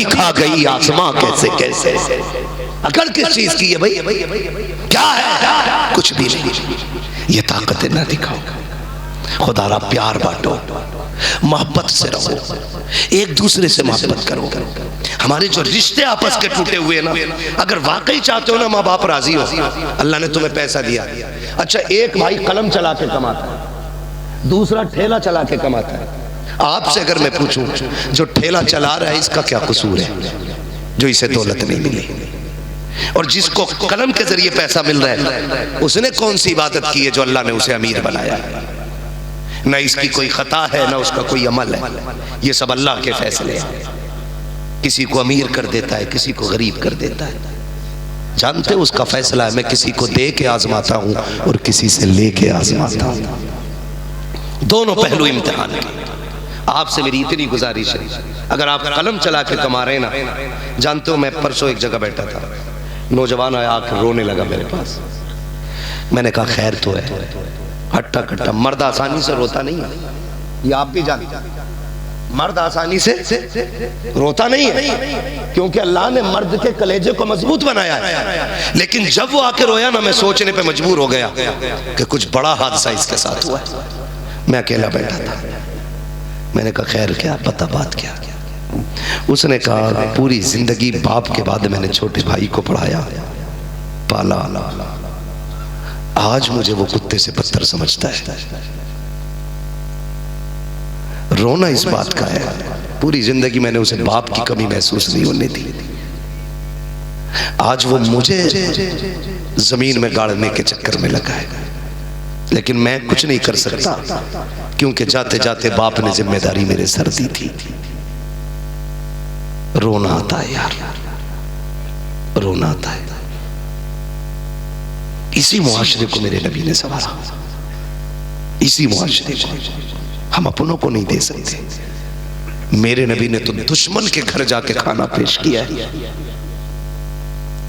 खा गई आसमां कैसे कैसे। अकड़ किस चीज की है भाई? क्या है? कुछ भी नहीं। ये ताकतें ना दिखाओ, खुदारा प्यार बांटो, मोहब्बत से रहो, एक दूसरे से मोहब्बत करो। हमारे जो रिश्ते आपस के टूटे हुए ना, अगर वाकई चाहते हो ना माँ बाप राजी हो, अल्लाह ने तुम्हें पैसा दिया, अच्छा एक भाई कलम चला के कमाता है, दूसरा ठेला चला के कमाता है। आपसे अगर मैं पूछूं जो ठेला चला रहा है इसका क्या कसूर है जो इसे दौलत नहीं मिली, और जिसको कलम के जरिए पैसा मिल रहा है उसने कौन सी इबादत की है जो अल्लाह ने उसे अमीर बनाया? न इसकी कोई खता है न उसका कोई अमल है, ये सब अल्लाह के फैसले हैं। किसी को अमीर कर देता है, किसी को गरीब कर देता है, जानते हो उसका फैसला है। मैं किसी को दे के आजमाता हूँ और किसी से लेके आजमाता हूँ, दोनों पहलू इम्तिहान के। आपसे मेरी इतनी गुजारिश है, अगर आप कलम चला के कमा रहे ना, जानते हो मैं परसों एक जगह बैठा था, नौजवान आया आकर रोने लगा मेरे पास। मैंने कहा खैर तो है, हट्टा कट्टा, मर्द आसानी से रोता नहीं है, ये आप भी जानते, मर्द आसानी से रोता नहीं है, क्योंकि अल्लाह ने मर्द के कलेजे को मजबूत बनाया है। लेकिन जब वो आके रोया ना, मैं सोचने पे मजबूर हो गया कि कुछ बड़ा हादसा इसके साथ हुआ है। मैं अकेला बैठा था, मैंने कहा खैर क्या, पता बात क्या? उसने कहा पूरी जिंदगी बाप के बाद मैंने छोटे भाई को पढ़ाया, पाला, आज मुझे वो कुत्ते से बदतर समझता है। रोना इस बात का है, पूरी जिंदगी मैंने उसे बाप की कमी महसूस नहीं होने दी, आज वो मुझे जमीन में गाड़ने के चक्कर में लगा है। लेकिन मैं कुछ नहीं कर सकता, क्योंकि जाते जाते बाप ने जिम्मेदारी मेरे सर दी थी। रोना आता है यार, रोना आता है। इसी मुआशरे को मेरे नबी ने संवारा, इसी मुआशरे को हम अपनों को नहीं दे सकते। मेरे नबी ने तो दुश्मन के घर जाके खाना पेश किया है।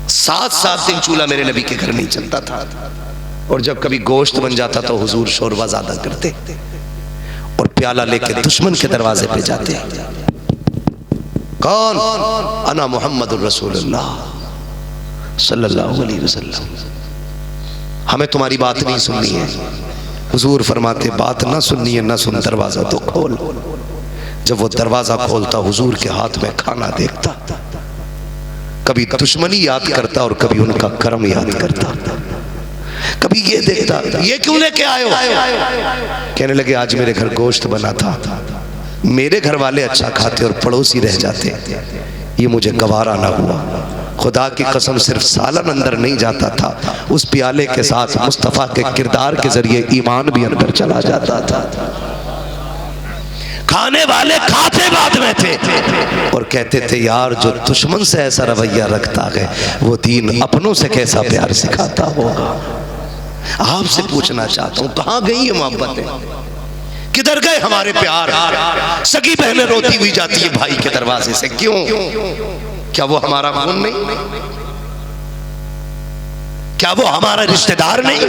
7-7 दिन चूल्हा मेरे नबी के घर नहीं चलता था, और जब कभी गोश्त बन जाता तो हुजूर शोरबा ज्यादा करते और प्याला लेके दुश्मन के दरवाजे पे जाते। कौन? अना मुहम्मदुर रसूलुल्लाह सल्लल्लाहु अलैहि वसल्लम, हमें तुम्हारी बात नहीं सुननी है। हुजूर फरमाते बात ना सुननी है ना सुन, दरवाजा तो खोल। जब वो दरवाजा खोलता हुजूर के हाथ में खाना देखता, कभी दुश्मनी याद करता और कभी उनका कर्म याद करता। कभी ये देखता ये क्यों लेके आए हो, कहने लगे आज मेरे घर गोश्त बना था, मेरे घर वाले अच्छा खाते और पड़ोसी रह जाते, ये मुझे गवारा ना हुआ। खुदा की कसम सिर्फ सालन अंदर नहीं जाता था, उस प्याले के साथ मुस्तफ़ा के किरदार के जरिए ईमान भी अंदर चला जाता था। खाने वाले खाते बाद में थे और कहते थे यार जो दुश्मन से ऐसा रवैया रखता है वो दीन अपनों से कैसा प्यार सिखाता होगा। आपसे पूछना चाहता हूँ कहाँ गई ये मोहब्बतें, किधर गए हमारे प्यार? सगी बहनें रोती हुई जाती है भाई के दरवाजे से, क्यों? क्या वो हमारा खून नहीं? क्या वो हमारा रिश्तेदार नहीं?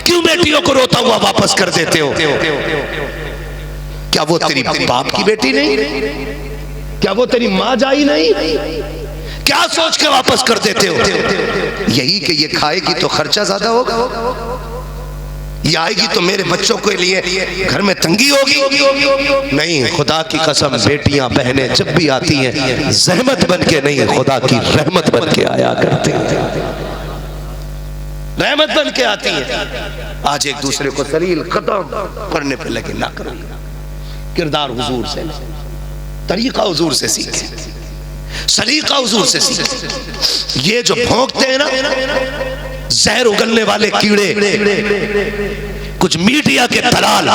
क्यों बेटियों को रोता हुआ वापस कर देते हो? क्या वो तेरी बाप की बेटी नहीं? क्या वो तेरी माँ जाई नहीं? क्या सोच के वापस कर देते हो? यही कि ये खाएगी तो खर्चा ज्यादा होगा, ये आएगी तो मेरे बच्चों के लिए घर में तंगी होगी। नहीं, खुदा की कसम बेटियां बहनें जब भी आती हैं जहमत बन के नहीं, खुदा की रहमत बन के आया करते हैं, रहमत बन के आती हैं। आज एक दूसरे को सलील खत्म करने पे लगे, ना करो। किरदार हुजूर से, तरीका हुजूर से सीखे, सलीका हुजूर से सीखे। ये जो भौंकते हैं ना जहर उगलने वाले कीड़े, कुछ मीडिया के दलाल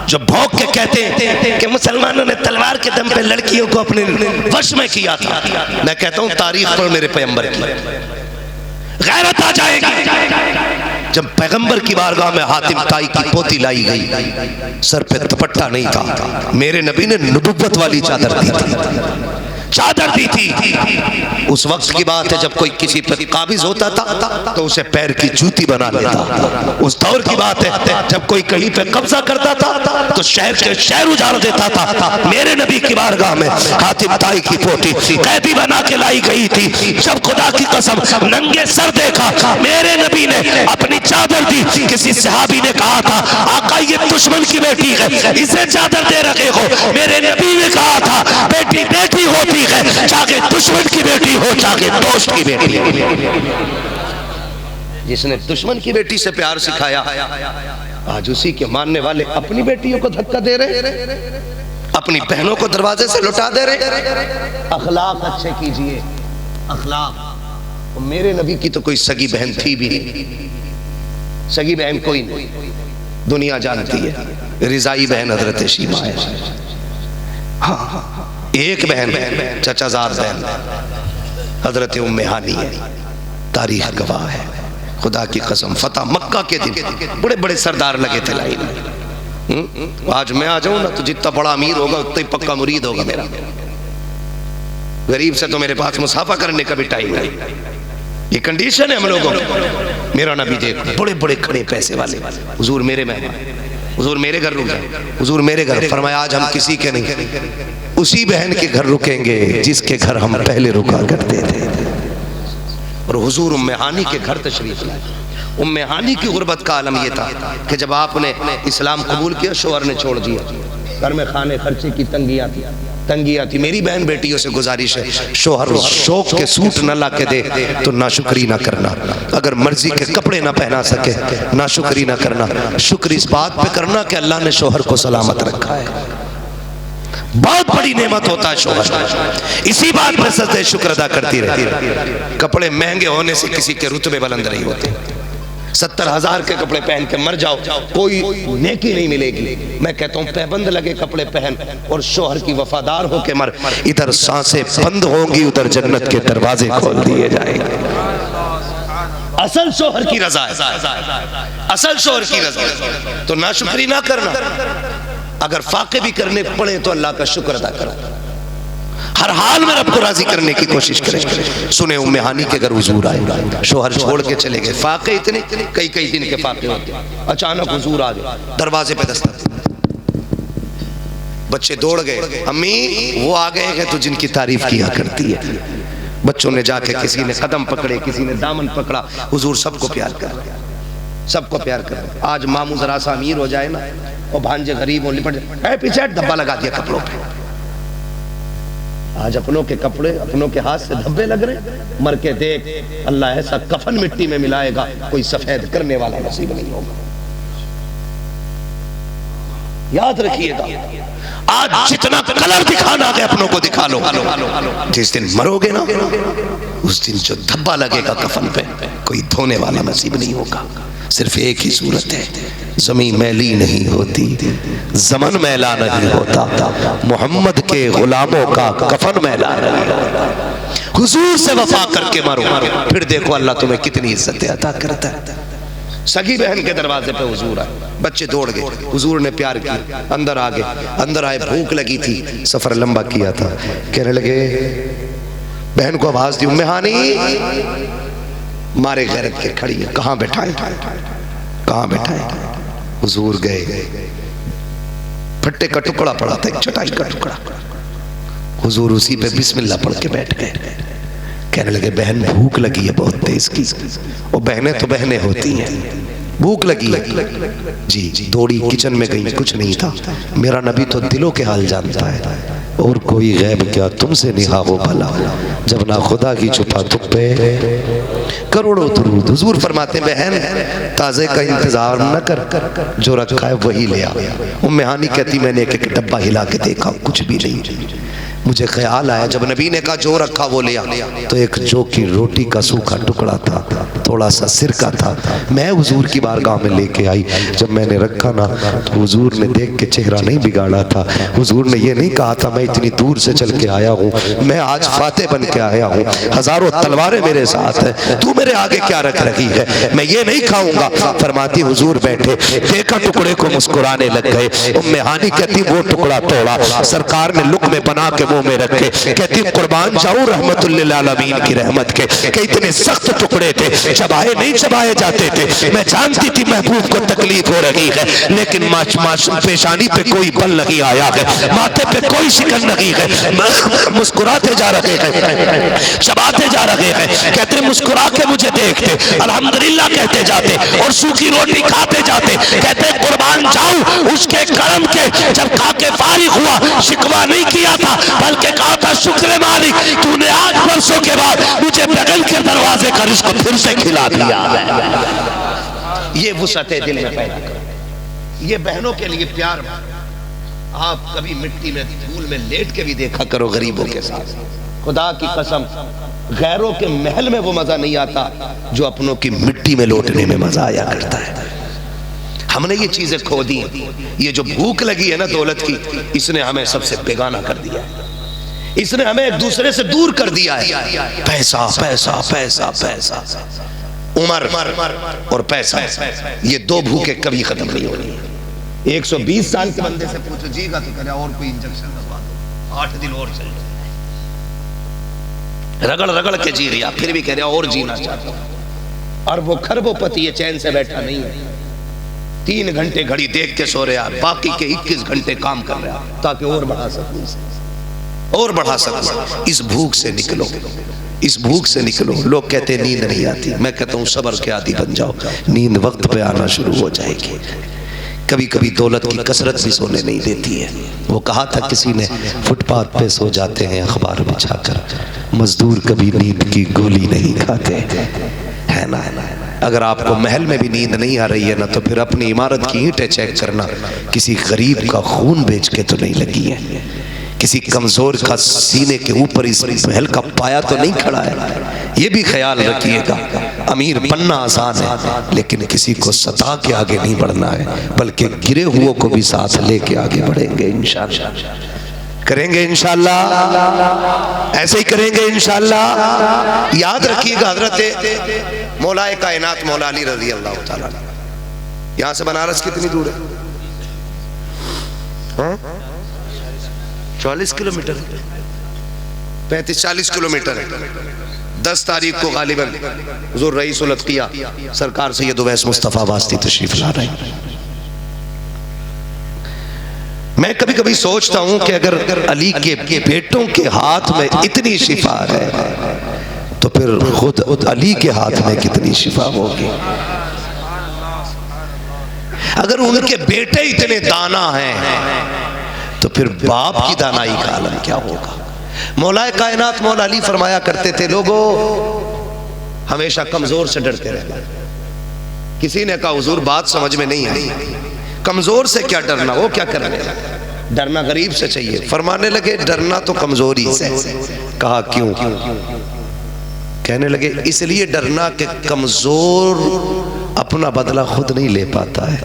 जो भौंक के कहते हैं कि मुसलमानों ने तलवार के दम पे लड़कियों को अपने वश में किया था, मैं कहता हूं तारीख पर मेरे पैगंबर की गैरत आ जाएगी। जब पैगंबर की बारगाह में हातिम ताई की पोती लाई गई, सर पे दुपट्टा नहीं था, मेरे नबी ने नबुव्वत वाली चादर दी थी, चादर दी थी। उस वक्त की बात है जब कोई किसी पर काबिज होता था तो उसे पैर की जूती बना लेता। उस दौर की बात है जब कोई कहीं पे कब्जा करता था तो शहर के शहर उजाड़ देता था। मेरे नबी की बारगाह में हातिम ताई की पोती कैदी बना के लाई गई थी। जब खुदा की कसम नंगे सर देखा, मेरे नबी ने अपनी चादर दी। किसी सहाबी ने कहा था आका ये दुश्मन की बेटी है, इसे चादर दे रखे हो। मेरे नबी ने कहा था बेटी बेटी होती है, चाहे दुश्मन की बेटी हो चाहे दोस्त की बेटी। जिसने दुश्मन की बेटी से प्यार सिखाया आज उसी के मानने वाले अपनी बेटियों को धक्का दे रहे, अपनी बहनों को दरवाजे से लुटा दे रहे। अखलाक अच्छे कीजिए, अखलाक। मेरे नबी की तो कोई सगी बहन थी भी नहीं, सगी बहन कोई नहीं, दुनिया जानती है। रिजाई बहन हजरत शीमा है। हाँ, एक बहन चचाजाद बहन हजरत उम्मे हानी है। तारीख गवाह है। खुदा की कसम फतह मक्का के दिन बड़े बड़े सरदार लगे थे लाइन में। आज मैं आ जाऊं ना तो जितना बड़ा अमीर होगा उतना ही पक्का मुरीद होगा मेरा। गरीब से तो मेरे पास मुसाफा करने का भी टाइम नहीं। ये कंडीशन है हम लोगों की। मेरा नबी देख बड़े बड़े खड़े पैसे वाले, हुजूर मेरे मेहमान, हुजूर मेरे घर रुके, हुजूर मेरे घर। फरमाया आज हम किसी के नहीं, उसी बहन के घर रुकेंगे जिसके घर हम पहले रुका करते थे। और हुजूर उम्मे हानी के घर तशरीफ लाए। उम्मे हानी की गुर्बत का आलम यह था कि जब आपने इस्लाम कबूल किया शोहर ने छोड़ दिया। घर में खाने खर्चे की तंगियां थी। मेरी बहन बेटियों से गुजारिश है, शोहर शौक के सूट न ला के दे तो नाशुक्री ना करना। अगर मर्जी के कपड़े ना पहना सके नाशुक्री ना करना। शुक्र इस बात पे करना कि अल्लाह ने शोहर को सलामत रखा है। बहुत बड़ी नेमत होता है शोहर। इसी बात पर सजदे शुक्र अदा करती रहती। कपड़े महंगे होने से किसी के रुतबे बुलंद नहीं होते। 70,000 के कपड़े पहन के मर जाओ कोई नेकी नहीं मिलेगी। मैं कहता हूँ पैबंद लगे कपड़े पहन और शोहर की वफादार हो के मर। इधर सांसें बंद होंगी उधर जन्नत के दरवाजे खोल दिए जाएंगे। असल शोहर की रजा है, असल शोहर की रजा। तो नाशुक्री ना करना। अगर फाके भी करने पड़े तो अल्लाह का शुक्र अदा करो। हर हाल में रब को राजी करने की कोशिश करें। सुने उम्मे हानी के घर हुजूर आए, शोहर छोड़ के चले गए। फाके इतने कई दिन के फाके होते। अचानक हुजूर आ गए, दरवाजे पे दस्तक। बच्चे दौड़ गए, अम्मी वो आ गए हैं तो जिनकी तारीफ किया करती है। बच्चों ने जाके किसी ने कदम पकड़े, किसी ने दामन पकड़ा। हुजूर सबको प्यार कर, सबको प्यार कर। आज मामू जरा सा अमीर हो जाए ना और भांजे गरीब हो लिपट जाए, पीछे धब्बा लगा दिया कपड़ों पे। आज अपनों के कपड़े अपनों के हाथ से धब्बे लग रहे। मर के देख अल्लाह ऐसा कफन मिट्टी में मिलाएगा कोई सफेद करने वाला नसीब नहीं होगा। याद रखिएगा, आज जितना कलर दिखाना है अपनों को दिखा लो। जिस दिन मरोगे ना उस दिन जो धब्बा लगेगा कफन पे कोई धोने वाला नसीब नहीं होगा। सिर्फ एक ही सूरत है, ज़मीन मैली नहीं होती, ज़मन मैला नहीं होता, मोहम्मद के गुलामों का कफन मैला नहीं होता। हुजूर से वफा करके मरो, फिर देखो अल्लाह तुम्हें कितनी इज्जत अता करता है। सगी बहन के दरवाजे पे हुजूर आए, बच्चे दौड़ गए, हुजूर ने प्यार किया, अंदर आ गए। अंदर आए, भूख लगी थी, सफर लंबा किया था। कहने लगे, बहन को आवाज दी, उम्मे हानी मारे गैरत के खड़ी है, कहाँ बैठाए, कहाँ बैठाए। हुजूर गए, फट्टे का टुकड़ा पड़ा था, एक चटाई का टुकड़ा। हुजूर उसी पे बिस्मिल्लाह पढ़ के बैठ गए। कहने लगे, बहन भूख लगी है बहुत तेज की। और बहनें तो बहनें होती हैं, भूख लगी है जी। दौड़ी किचन में गई, कुछ नहीं था। मेरा नबी तो दिलों के हाल जानता है, और कोई गैब क्या तुमसे निहा हो भला, जब ना खुदा की छुपा तुम पे करोड़ों दुरूद। हुजूर फरमाते, बहन ताज़े का इंतजार न कर, जो रखा है वही ले आ। उम्मे हानी कहती, मैंने एक एक डब्बा हिला के देखा, कुछ भी नहीं। मुझे ख्याल आया जब नबी ने कहा जो रखा वो ले आ, तो एक जौ की रोटी का सूखा टुकड़ा था, थोड़ा सा सिरका था। मैं हुजूर की बारगाह में लेके आई। जब मैंने रखा ना तो हुजूर ने देख के चेहरा नहीं बिगाड़ा था। हुजूर ने ये नहीं कहा था मैं इतनी दूर से चल के आया हूँ, मैं आज फाते बन के आया हूँ, हजारों तलवारें मेरे साथ है, तू मेरे आगे क्या रख रही है, मैं ये नहीं खाऊंगा। फरमाती हुजूर बैठे, देखा टुकड़े को, मुस्कुराने लग गए। उम्मे हानी कहती वो टुकड़ा तोड़ा, सरकार ने लुक में बना के कदमों में रखे। कहती कुर्बान जाऊं रहमतुल लिल आलमीन की रहमत के कि इतने सख्त टुकड़े थे, चबाए नहीं चबाए जाते थे। मैं जानती थी महबूब को तकलीफ हो रही है, लेकिन पेशानी पे कोई बल नहीं आया है, माथे पे कोई शिकन नहीं है, मुस्कुराते जा रहे हैं, चबाते जा रहे हैं। कहते मुस्कुरा के मुझे देखते, अल्हम्दुलिल्लाह कहते जाते और सूखी रोटी खाते जाते। कहते कुर्बान जाऊं उसके करम के, जब खा के फारिग हुआ शिकवा नहीं किया था, बल्कि कहा था शुक्र मालिक तूने आज बरसों के बाद मुझे बगल के दरवाजे का रिज़्क फिर से खिला दिया। ये वुसअत दिल में पैदा करो। ये बहनों के लिए प्यार। आप कभी मिट्टी में धूल में लेट के भी देखा करो गरीबों के साथ। खुदा की कसम गैरों के महल में वो मजा नहीं आता जो अपनों की मिट्टी में लौटने में मजा आया करता है। हमने ये चीजें खो दी। ये जो भूख लगी है ना दौलत की, इसने हमें सबसे बेगाना कर दिया है। इसने हमें एक दूसरे से दूर कर दिया है। पैसा पैसा पैसा पैसा, उम्र और पैसा, ये दो भूखे कभी खत्म नहीं होनी। 120 साल के बंदे से पूछो जीगा तो करे और कोई इंजेक्शन लगवा दो, 8 दिन और चल जाए। रगड़ रगड़ के जी रहा, फिर भी कह रहा और जीना चाहता हूं। और वो खरबोपति ये चैन से बैठा नहीं है। 3 घंटे घड़ी देख के सो रहा, बाकी के 21 घंटे काम कर रहा ताकि और बढ़ा सकूं, और बढ़ा सकूं। इस भूख से निकलो, इस भूख से निकलो। लोग कहते हैं नींद नहीं आती, मैं कहता हूँ सब्र के आदी बन जाओ, नींद वक्त पे आना शुरू हो जाएगी। कभी कभी दौलत की कसरत भी सोने नहीं देती है। वो कहा था किसी ने, फुटपाथ पे सो जाते हैं अखबार बिछाकर, मजदूर कभी नींद की गोली नहीं खाते, है ना। अगर आपको महल में भी नींद नहीं आ रही है ना, तो फिर अपनी इमारत की ईंटें चेक करना, किसी गरीब का खून बेच के तो नहीं लगी है, किसी कमजोर का सीने के ऊपर इस महल का पाया तो नहीं खड़ा है। ये भी ख्याल रखिएगा। अमीर बनना आसान है, लेकिन किसी को सता के आगे नहीं बढ़ना है, बल्कि गिरे हुओं को भी साथ लेके आगे बढ़ेंगे इंशाअल्लाह। करेंगे इंशाअल्लाह, ऐसे ही करेंगे इंशाअल्लाह। याद रखिएगा हजरत मौलाए कायनात मौला अली रज़ी अल्लाह ताला, यहाँ से बनारस कितनी दूर है? 40 किलोमीटर, 35-40 किलोमीटर है। 10 तारीख को गालिबन हुज़ूर रईसुल अत्क़िया सरकार सैयद उवैस मुस्तफ़ा वास्ती तशरीफ ला रहे हैं। मैं कभी कभी सोचता हूं कि अगर अली के बेटों के हाथ में इतनी शिफा है, तो फिर खुद अली के हाथ में कितनी शिफा होगी। अगर उनके बेटे इतने दाना हैं, तो फिर बाप की दानाई का आलम क्या होगा। मौलाए कायनात मौला अली फरमाया करते थे, लोगों हमेशा कमजोर से डरते रहना। किसी ने कहा हुजूर बात समझ में नहीं आई, कमजोर से क्या डरना, वो क्या करने, डरना गरीब से चाहिए। फरमाने लगे डरना तो कमजोरी से। कहा क्यों? कहने लगे इसलिए डरना कि कमजोर अपना बदला खुद नहीं ले पाता है,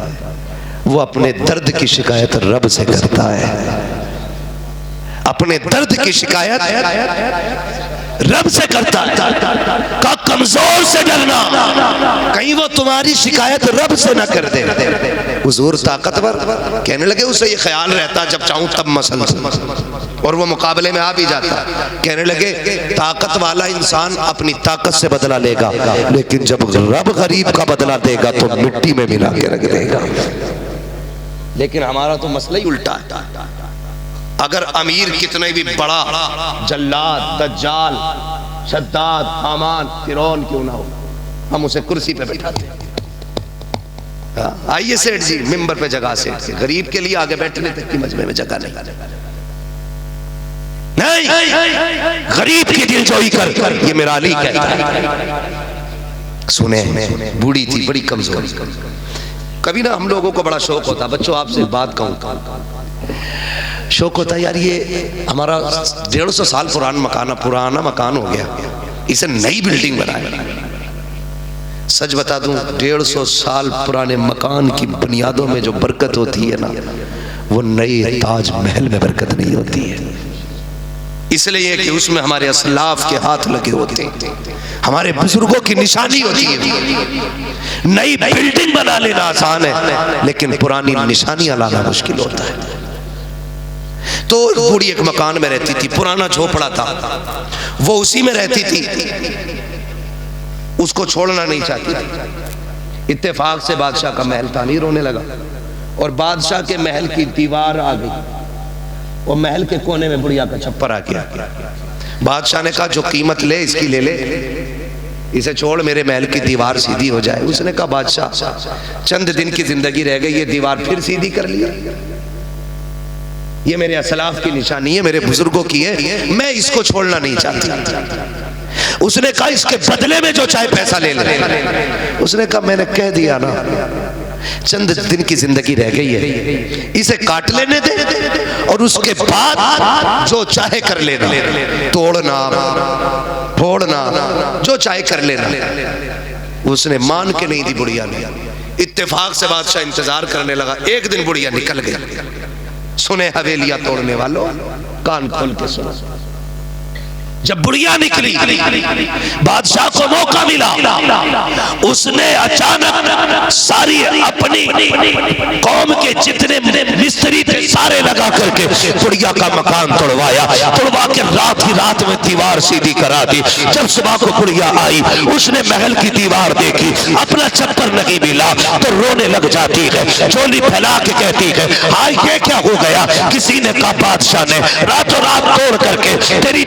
वो अपने दर्द की शिकायत रब से करता है। अपने दर्द की शिकायत रब से करता है। का कमजोर से डरना, कहीं वो तुम्हारी शिकायत रब से ना कर दे। हुजूर ताकतवर, कहने लगे उसे ये ख्याल रहता जब चाहूं तब मसल, और वो मुकाबले में आ भी जाता। कहने लगे ताकत वाला इंसान अपनी ताकत से बदला लेगा, लेकिन जब रब गरीब का बदला देगा तो मिट्टी में मिला के रख देगा। लेकिन हमारा तो मसला ही उल्टा है। अगर अमीर कितने भी बड़ा जल्लाद, दज्जाल, शद्दाद, हामान, फिरौन क्यों ना हो, हम उसे कुर्सी पे बैठाते हैं। आइए सेठ जी मिंबर पे जगह सेठ, गरीब के लिए आगे बैठने तक की मजमे में जगह नहीं, गरीब की दिलजोई कर, ये मेरा अली कहता है। सुने, बूढ़ी थी बड़ी कमजोर। कभी ना हम लोगों को बड़ा शौक होता, बच्चों आपसे बात कहूँ, शौक होता है यार ये हमारा 150 साल पुराना मकान हो गया, इसे नई बिल्डिंग बनाए। सच बता दूं 150 साल पुराने मकान की बुनियादों में जो बरकत होती है ना, वो नए ताज महल में बरकत नहीं होती है। इसलिए कि उसमें हमारे असलाफ के हाथ लगे होते हैं, हमारे बुजुर्गों की निशानी होती है। नई बिल्डिंग बना लेना आसान है, लेकिन पुरानी निशानियां लाना मुश्किल होता है। तो बूढ़ी एक मकान में रहती थी, पुराना झोपड़ा था, वो उसी में रहती थी, उसको छोड़ना नहीं चाहती थी। इत्तेफाक से बादशाह का महल तानीर होने लगा और बादशाह के महल की दीवार आ गई और महल के कोने में बुढ़िया का छप्पर आ गया। बादशाह ने कहा जो कीमत ले इसकी ले ले, इसे छोड़, मेरे महल की दीवार सीधी हो जाए। उसने कहा बादशाह चंद दिन की जिंदगी रह गई, ये दीवार फिर सीधी कर लिया, ये मेरे असलाफ की निशानी है, मेरे बुजुर्गों की है, मैं इसको छोड़ना नहीं चाहती। उसने कहा इसके बदले में जो चाहे पैसा ले ले। उसने कहा मैंने कह दिया ना, चंद दिन की जिंदगी रह गई है, इसे काट लेने दे और उसके बाद जो चाहे कर लेना, तोड़ना फोड़ना जो चाहे कर लेना। उसने मान के नहीं दी बुढ़िया ने। इत्तेफाक से बादशाह इंतजार करने लगा। एक दिन बुढ़िया निकल गई। सुने हवेलियां तोड़ने वालों, कान खोल के सुनो। जब बुढ़िया निकली, बादशाह को मौका मिला, उसने अचानक सारी अपनी कौम के जितने मिस्त्री थे सारे लगा करके बुढ़िया का मकान तोड़वाया, तोड़वा के रात ही रात में दीवार सीधी करा दी। जब सुबह को बुढ़िया आई, उसने महल की दीवार देखी, अपना छप्पर नहीं मिला तो रोने लग जाती है, झोली फैला के कहती है हाय ये क्या हो गया। किसी ने कहा बादशाह ने रातों रात तोड़ करके तेरी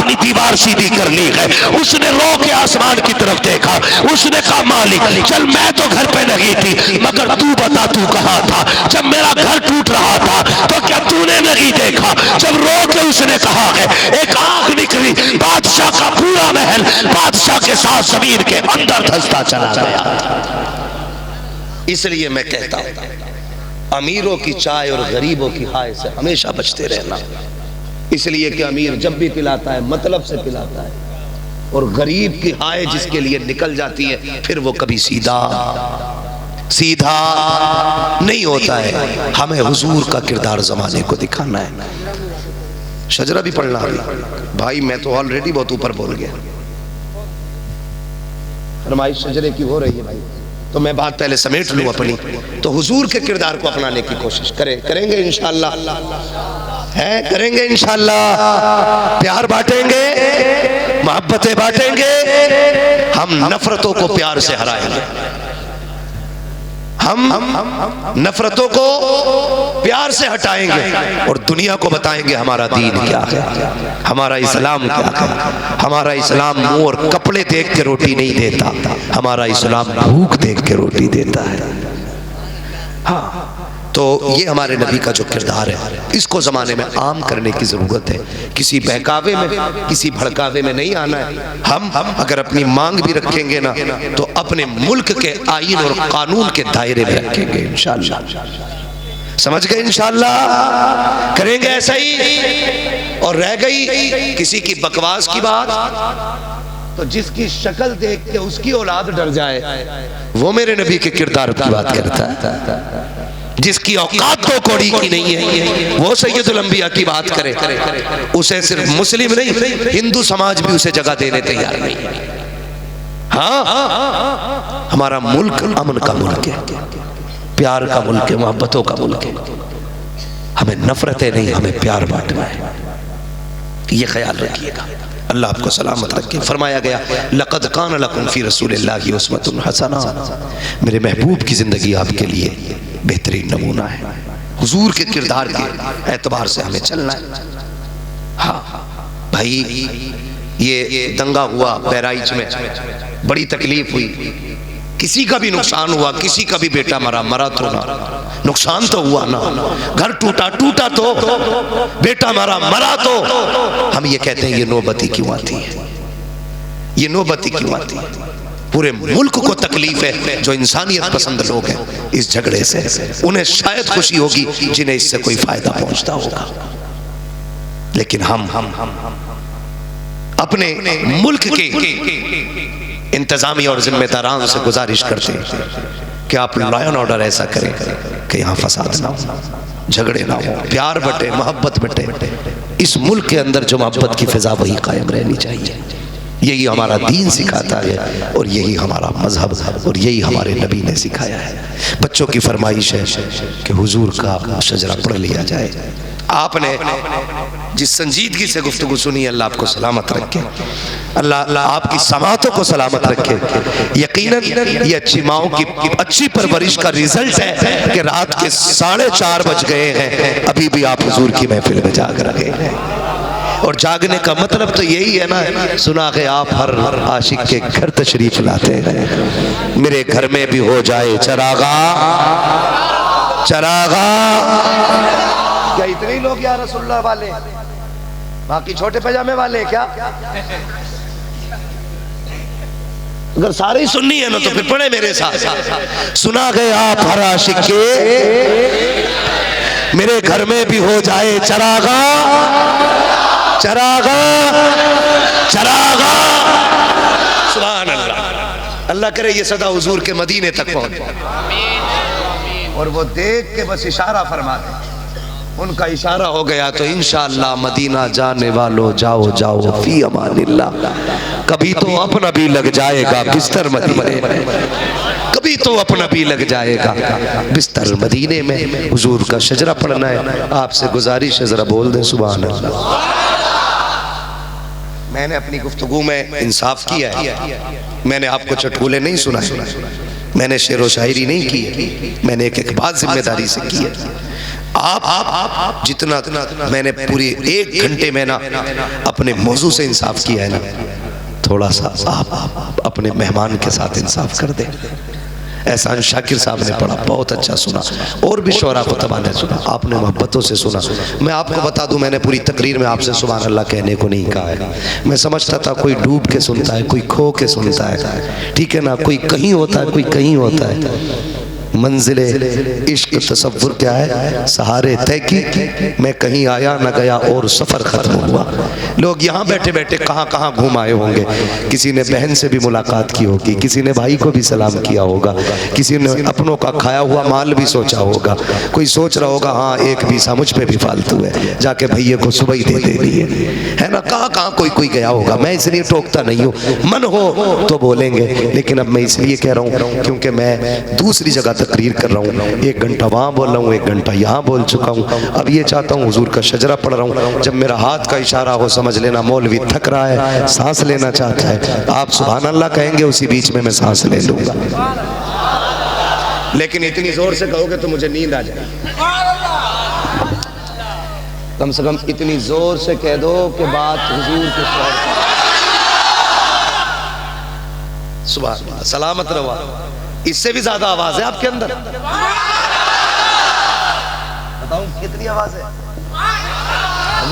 दीवार सीधी कर ली है। उसने रो के आसमान की तरफ देखा, उसने कहा मालिक चल मैं तो घर पे नहीं थी, मगर तू बता तू कहाँ था जब मेरा घर टूट रहा था, तो क्या तूने नहीं देखा। जब रो के उसने कहा है, एक आंख निकली, बादशाह का पूरा महल बादशाह के साथ जमीन के अंदर धंसता चला गया। इसलिए मैं कहता हूं अमीरों की चाय और गरीबों की हाय से हमेशा बचते रहना। इसलिए कि अमीर जब भी पिलाता है मतलब से पिलाता है, और गरीब की हाय जिसके लिए निकल जाती है फिर वो कभी सीधा नहीं होता है। हमें हुजूर का किरदार जमाने को दिखाना है। शजरा भी पढ़ना है भाई, मैं तो ऑलरेडी बहुत ऊपर बोल गया। फरमाइश शजरे की हो रही है भाई, तो मैं बात पहले समेट लूं अपनी। तो हुजूर के किरदार को अपनाने की कोशिश करेंगे इंशाअल्लाह, है करेंगे इंशाअल्लाह। प्यार बांटेंगे, मोहब्बतें बांटेंगे, हम नफरतों को प्यार से हराएंगे। हम नफरतों को प्यार से हटाएंगे और दुनिया को बताएंगे हमारा दीन क्या है, हमारा इस्लाम क्या है। हमारा इस्लाम मुंह और कपड़े देख के रोटी नहीं देता, हमारा इस्लाम भूख देख के रोटी देता है। हाँ, तो ये हमारे नबी का जो किरदार है, इसको ज़माने में आम करने की ज़रूरत है। किसी बहकावे में, किसी भड़कावे में नहीं आना है। हम अगर अपनी मांग भी रखेंगे ना, तो अपने मुल्क के आईन और कानून के दायरे में रखेंगे इंशाअल्लाह। समझ गए? इंशाअल्लाह करेंगे ऐसा ही। और रह गई किसी की बकवास की बात, तो जिसकी शक्ल देख के उसकी औलाद डर जाए, वो मेरे नबी के किरदार की बात करता है। जिसकी औकात तो कौड़ी की नहीं है, वो सैयदुल अंबिया की बात करे, उसे सिर्फ मुस्लिम नहीं हिंदू समाज भी उसे जगह देने तैयार नहीं है। हाँ, हमारा मुल्क अमन का मुल्क है, प्यार का मुल्क है, मोहब्बतों का मुल्क है। हमें नफरतें नहीं, हमें प्यार बांटना है, ये ख्याल रखिएगा। अल्लाह आपको सलामत रखे। फरमाया गया लक़द कान लकुम फ़ी रसूलिल्लाहि उस्वतुन हसना, मेरे महबूब की ज़िंदगी आपके लिए बेहतरीन नमूना है। हुजूर के किरदार के एतबार से हमें चलना है। हाँ भाई, ये दंगा हुआ बहराइच में, बड़ी तकलीफ हुई, किसी का भी नुकसान हुआ, किसी का भी बेटा मरा तो ना, नुकसान तो हुआ ना, घर टूटा तो, बेटा मरा तो। हम ये कहते हैं ये नौबती क्यों आती है, ये नौबती क्यों आती है। पूरे मुल्क को तकलीफ है, जो इंसानियत पसंद लोग हैं इस झगड़े से, उन्हें शायद खुशी होगी जिन्हें इससे कोई फायदा पहुंचता होगा। लेकिन हम अपने मुल्क के इंतजामी और जिम्मेदारान से गुजारिश करते हैं कि आप लॉ एंड ऑर्डर ऐसा करें कि यहाँ फसाद ना हो, झगड़े ना हो, प्यार बटे, मोहब्बत बटे। इस मुल्क के अंदर जो मोहब्बत की फिजा वही कायम रहनी चाहिए। यही हमारा दीन सिखाता है और यही हमारा मजहब और यही हमारे नबी ने सिखाया है। बच्चों की फरमाइश है कि हुजूर का शजरा पढ़ लिया जाए। आपने जिस संजीदगी से गुफ्तगू सुनी, अल्लाह आपको सलामत रखे, अल्लाह आपकी समातों को सलामत रखे। यकीनन ये अच्छी माओं की अच्छी परवरिश का रिजल्ट है कि रात के 4:30 बज गए हैं, अभी भी आप हुजूर की महफिल में जाग रहे हैं। और जागने का मतलब तो यही है ना, सुना के आप हर आशिक के घर तशरीफ लाते हैं। मेरे घर में भी हो जाए चरागा, चरागा। क्या इतने ही लोग या रसूलुल्लाह वाले, बाकी छोटे पैजामे वाले क्या? अगर सारे ही सुननी है ना तो फिर पढ़े मेरे साथ। सुना गए आप हर आशिक के, मेरे घर में भी हो जाए चरागा, चरागा, चरागा। सुभान अल्लाह। अल्लाह करे ये सदा हुजूर के मदीने तक पहुंचे और वो देख के बस इशारा फरमा दे। उनका इशारा हो गया तो इंशाअल्लाह मदीना जाने वालों जाओ जाओ फी अमानिल्लाह। कभी तो अपना भी लग जाएगा बिस्तर मदीने में, कभी तो अपना भी लग जाएगा बिस्तर मदीने में। हुजूर का शजरा पढ़ना है, आपसे गुजारिश है जरा बोल दे सुभान अल्लाह। मैंने अपनी गुफ्तगू में इंसाफ किया है, मैंने आपको चटकुले नहीं सुनाए, मैंने शेर व शायरी नहीं की, मैंने एक बात जिम्मेदारी से की है। आप जितना मैंने पूरी 1 घंटे में ना अपने मौजू से इंसाफ किया है ना, थोड़ा सा आप अपने मेहमान के साथ इंसाफ कर दें। एहसान शाकिर साहब ने पढ़ा, बहुत अच्छा सुना, और भी शोरा को तबाह ने सुना, आपने मोहब्बतों से सुना। मैं आपको बता दूं, मैंने पूरी तकरीर में आपसे सुभान अल्लाह कहने को नहीं कहा है। मैं समझता था कोई डूब के सुनता है, कोई खो के सुनता है, ठीक है ना, कोई कहीं होता है, कोई कहीं होता है। मंजिले इश्क तसव्वुर क्या है, सहारे तय की, मैं कहीं आया न गया और सफ़र ख़त्म हुआ। लोग यहाँ बैठे बैठे कहाँ कहाँ घूम आए होंगे, किसी ने बहन से भी मुलाकात की होगी, किसी ने भाई को भी सलाम किया होगा, किसी ने अपनों का खाया हुआ माल भी सोचा होगा, कोई सोच रहा होगा हाँ एक पैसा मुझ पे भी फालतू है, जाके भैया को सुबह ही दे देनी है ना। कहाँ कहाँ कोई कोई गया होगा। मैं इसलिए टोकता नहीं हूँ, मन हो तो बोलेंगे, लेकिन अब मैं इसलिए कह रहा हूँ क्योंकि मैं दूसरी जगह तकरीर कर रहा हूँ, 1 घंटा वहाँ बोल रहा हूँ, 1 घंटा यहाँ बोल चुका हूँ। अब ये चाहता हूँ हुजूर का शजरा पढ़ रहा हूँ, जब मेरा हाथ का इशारा हो समझ लेना मौलवी थक रहा है, सांस लेना चाहता है। आप सुभान अल्लाह कहेंगे, उसी बीच में मैं सांस ले लूंगा, लेकिन इतनी जोर से कहोगे तो मुझे नींद आ जाए। कम से कम इतनी जोर से कह दो कि बात हुजूर के सुभान अल्लाह। सलामत रहो। इससे भी ज्यादा आवाज है आपके अंदर, बताऊं कितनी आवाज है?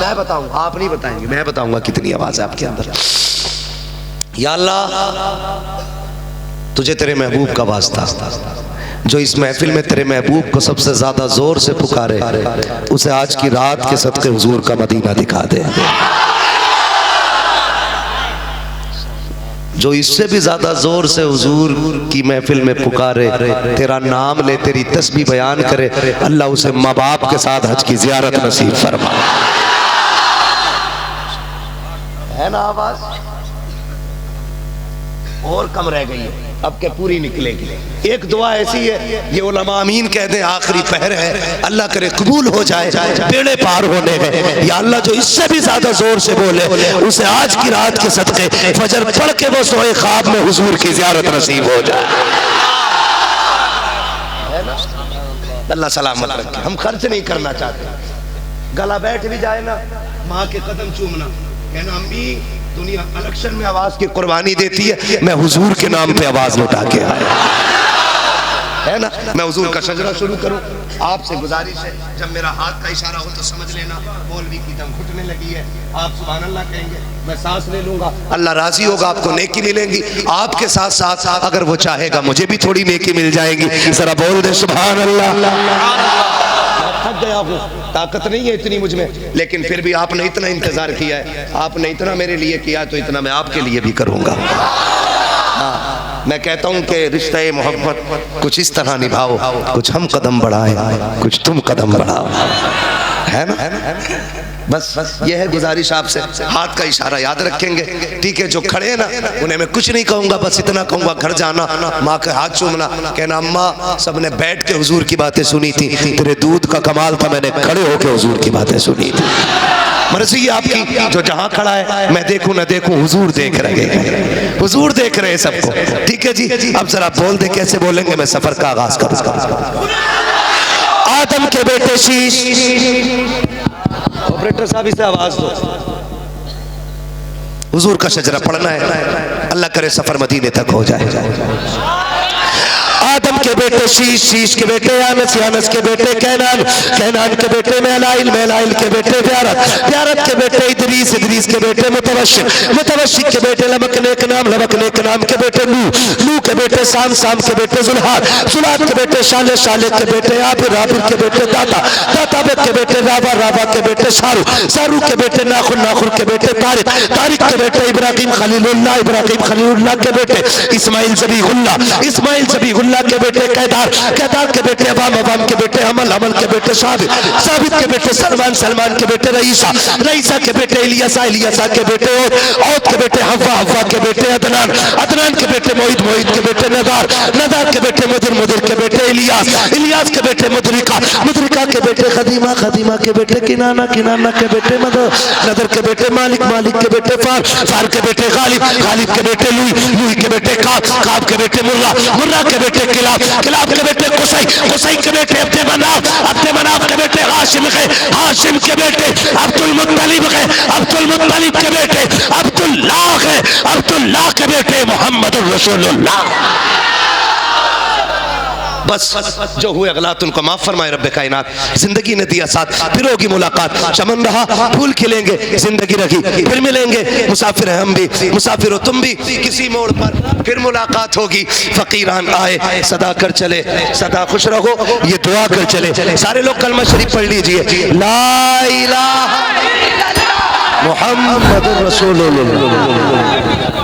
मैं बताऊं, आप नहीं बताएंगे, मैं बताऊंगा कितनी आवाज है आपके अंदर। या अल्लाह, तुझे तेरे महबूब का वास्ता, जो इस महफिल में तेरे महबूब को सबसे ज्यादा जोर से पुकारे, उसे आज की रात के सदके हुजूर का मदीना दिखा दे। जो इससे भी ज्यादा जोर से हुजूर की महफिल में पुकारे, तेरा नाम ले, तेरी तस्बीह बयान करे, अल्लाह उसे माँ बाप के साथ हज की जियारत नसीब फरमा। है ना आवाज? और कम रह गई है, अब क्या पूरी निकलेगी। एक दुआ ऐसी है, ये उलमा आमीन कह दे, आखिरी पहर है, अल्लाह करे कबूल हो जाए, बेड़े पार होने हैं। या अल्लाह जो इससे भी ज्यादा जोर से बोले, उसे आज की रात के सदके फजर पढ़ के वो सोए ख्वाब में हुजूर की ज़ियारत नसीब हो जाए। अल्लाह सलामत रखे। हम खर्च नहीं करना चाहते, गला बैठ भी जाए ना, माँ के कदम चूमना, कहना अम्मी दुनिया इलेक्शन में आवाज की कुर्बानी देती है, मैं हुजूर के नाम पे आवाज लौटा के आया, है ना। मैं हुजूर का शजरा शुरू करूं, आपसे गुजारिश है, जब मेरा हाथ का इशारा हो तो समझ लेना मौलवी की दम घुटने लगी है। आप सुभान अल्लाह कहेंगे, मैं सांस ले लूंगा, अल्लाह राजी होगा, आपको नेकी मिलेंगी। आपके साथ साथ अगर वो चाहेगा मुझे भी थोड़ी नेकी मिल जाएगी। जरा बोल दे सुभान अल्लाह। थक गया हूँ, ताकत नहीं है इतनी मुझ में, लेकिन फिर भी आपने इतना इंतजार किया है, आपने इतना मेरे लिए किया, तो इतना मैं आपके लिए भी करूँगा। हाँ, मैं कहता हूँ कि रिश्ता मोहब्बत कुछ इस तरह निभाओ, कुछ हम कदम बढ़ाएं, कुछ तुम कदम बढ़ाओ, है ना? बस ये है गुजारिश आपसे, हाथ का इशारा याद रखेंगे, ठीक है? जो खड़े हैं ना उन्हें मैं कुछ नहीं कहूंगा, बस इतना कहूंगा घर जाना, माँ के हाथ चूमना, कहना अम्मा सबने बैठ के हुजूर की बातें सुनी थी, तेरे दूध का कमाल था, मैंने खड़े होके हुजूर की बातें सुनी थी। मर्जी आपकी, जो जहां खड़ा है मैं देखूं ना देखूं हुजूर देख रहे हैं, हुजूर देख रहे हैं सबको, ठीक है जी? अब जरा बोल दे, कैसे बोलेंगे? मैं सफर का आगाज करूंगा। आदम के बेटे शीश, ऑपरेटर साहब इसे आवाज दो, हुजूर का शजरा पढ़ना है, अल्लाह करे सफर मदीने तक हो जाए। आदम के बेटे शीश, शीश के बेटे यानस, यानस के बेटे कैनान, कैनान के बेटे मेलाइल, मेलाइल के बेटे प्यारत, प्यारत के बेटे इदरीस, इदरीस के बेटे मुतवशिक, मुतवशिक के बेटे लबक नेक नाम, लबक नेक नाम के बेटे नू, नू के बेटे साम, साम के बेटे जुल्हाद, जुल्हाद के बेटे शाले, शाले के बेटे आबिर, आबिर के बेटे दाता, दाता के बेटे राबा, राबा के बेटे शारू, शारू के बेटे नाखुन, नाखुन के बेटे तारिक, तारिक के बेटे इब्राहिम खलीलुल्लाह, इब्राहिम खलीलुल्लाह के बेटे इस्माइल ज़बीहुल्लाह, इस्माइल ज़बीहुल्लाह के बेटे कैदार, कैदार के बेटे अवाम, अवाम के बेटे अमल, अमल के बेटे साबित, साबित के बेटे सलमान, सलमान के बेटे रईसा, रईसा के बेटे इलियासा, इलियासा के बेटे औद के बेटे हव्वा, हव्वा के बेटे अदनान, अदनान के बेटे मोहित, मोहित के बेटे नदार, नदार के बेटे मुदिर, मुदिर के बेटे इलियास, इलियास के बेटे मुदरिका, मुदरिका के बेटे खदीमा, खदीमा के बेटे किनाना, किनाना के बेटे नदर, नदर के बेटे मालिक, मालिक के बेटे फार, फार के बेटे गालिब, गालिब के बेटे लुई, लुई के बेटे काब, काब के बेटे मुर्रा, मुर्रा के बेटे किलाब, किलाब के बेटे कुसई, कुसई के बेटे अब्दे मनाफ, अब्दे मनाफ के बेटे हाशिम है, हाशिम के बेटे अब्दुल मुत्तलिब है, अब्दुल मुत्तलिब के बेटे अब्दुल्लाह है, अब्दुल्लाह के बेटे मोहम्मद रसूलुल्लाह। बस जो हुए गलत उनको माफ फरमाए रब्बे कायनात। जिंदगी ने दिया साथ, फिर होगी मुलाकात, चमन रहा फूल खिलेंगे, जिंदगी रही फिर मिलेंगे, मुसाफिर है हम भी, मुसाफिर हो तुम भी, किसी मोड़ पर फिर मुलाकात होगी। फकीरान आए सदा कर चले, सदा खुश रहो ये दुआ कर चले। सारे लोग कलमा शरीफ पढ़ लीजिए, ला इलाहा इल्लल्लाह मुहम्मदुर रसूलुल्लाह।